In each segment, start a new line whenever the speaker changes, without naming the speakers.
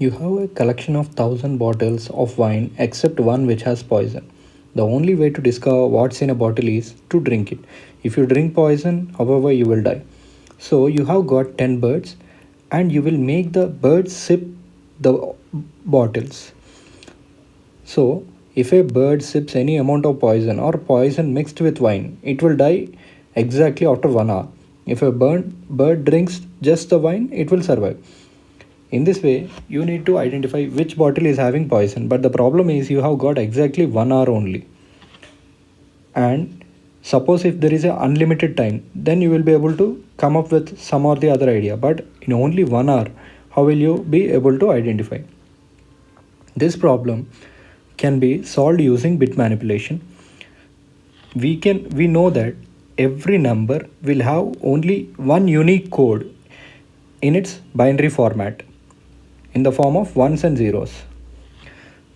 You have a collection of 1,000 bottles of wine except one which has poison. The only way to discover what's in a bottle is to drink it. If you drink poison, however, you will die. So you have got 10 birds and you will make the birds sip the bottles. So, if a bird sips any amount of poison or poison mixed with wine, it will die exactly after 1 hour. If a bird drinks just the wine, it will survive. In this way, you need to identify which bottle is having poison, but the problem is you have got exactly 1 hour only. And suppose if there is an unlimited time, then you will be able to come up with some or the other idea. But in only 1 hour, how will you be able to identify? This problem can be solved using bit manipulation. We know that every number will have only one unique code in its binary format in the form of ones and zeros.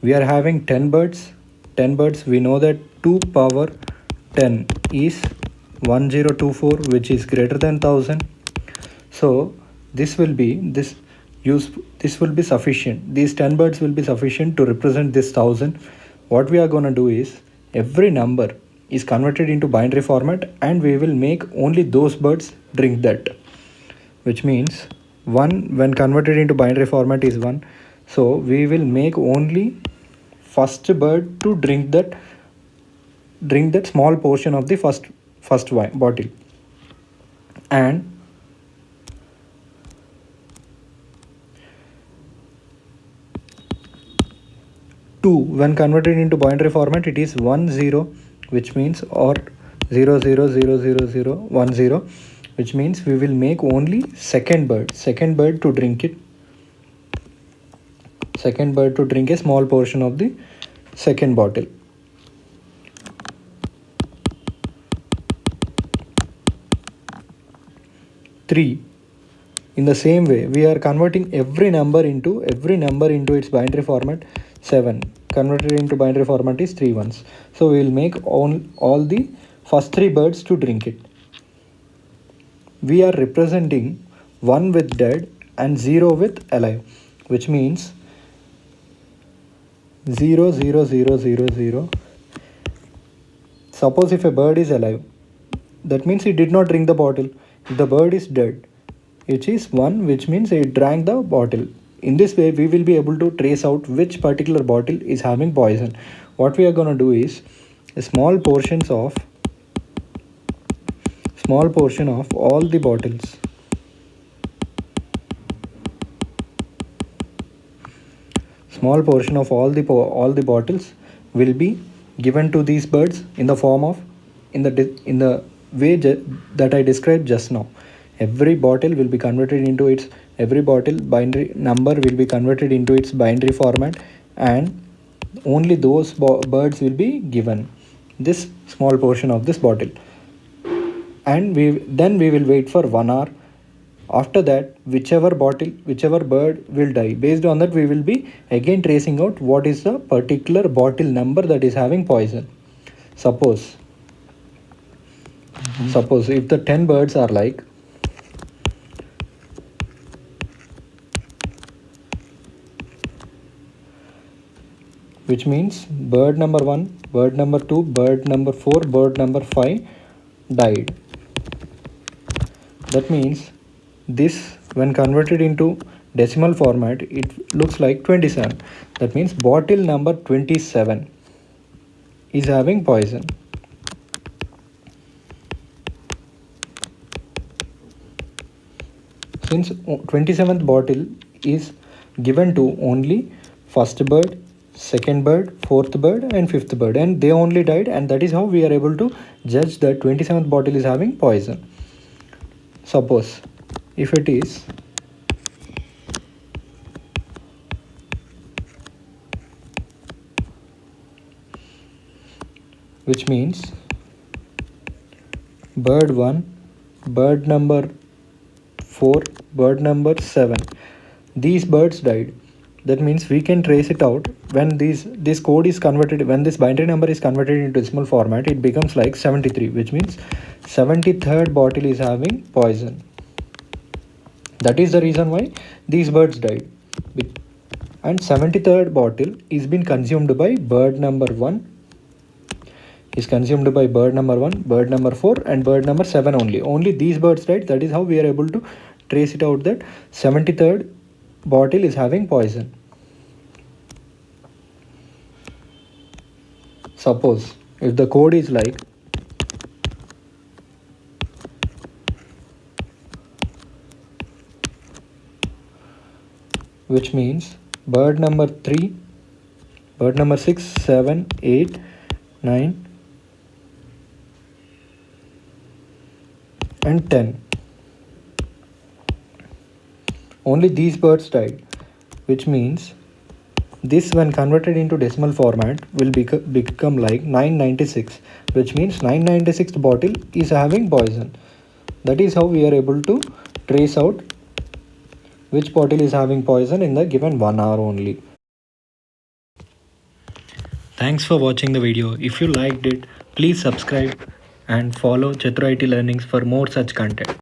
We are having 10 birds. 10 birds, we know that 2 power 10 is 1024, which is greater than 1000. So this will be sufficient. These 10 birds will be sufficient to represent this 1000. What we are going to do is every number is converted into binary format and we will make only those birds drink that, which means 1 when converted into binary format is 1. So we will make only first bird to drink that small portion of the first wine bottle. And 2 when converted into binary format it is 10, which means, or 00000010, which means we will make only second bird to drink it. Second bird to drink a small portion of the second bottle. Three. In the same way, we are converting every number into its binary format. 7 converted into binary format is 3 ones. So we will make all the first 3 birds to drink it. We are representing 1 with dead and 0 with alive, which means 0 0 0 0 0. Suppose if a bird is alive, that means he did not drink the bottle. If the bird is dead, which is 1, which means he drank the bottle. In this way, we will be able to trace out which particular bottle is having poison. What we are going to do is small portion of all the bottles. Small portion of all the bottles will be given to these birds in the form of in the way that I described just now. Every bottle will be converted into its every bottle binary number will be converted into its binary format, and only those birds will be given this small portion of this bottle. And we will wait for 1 hour. After that, whichever bird will die, based on that we will be again tracing out what is the particular bottle number that is having poison. Suppose if the 10 birds are like which means bird number 1, bird number 2, bird number 4, bird number 5 died. That means this, when converted into decimal format, it looks like 27. That means bottle number 27 is having poison. Since 27th bottle is given to only first bird, second bird, fourth bird and fifth bird, and they only died, and that is how we are able to judge that 27th bottle is having poison. Suppose if it is which means bird 1, bird number 4, bird number 7, these birds died. That means we can trace it out when this code is converted, when this binary number is converted into decimal format, it becomes like 73, which means 73rd bottle is having poison. That is the reason why these birds died. and 73rd bottle is been consumed by bird number 1, is consumed by bird number 1, bird number 4 and bird number 7 only. Only these birds died. That is how we are able to trace it out that 73rd bottle is having poison. Suppose if the code is like which means bird number 3, bird number 6, 7, 8, 9 and 10. Only these birds died, which means this when converted into decimal format will become like 996, which means 996th bottle is having poison. That is how we are able to trace out which bottle is having poison in the given 1 hour only. Thanks for watching the video. If you liked it, please subscribe and follow Chatru IT Learnings for more such content.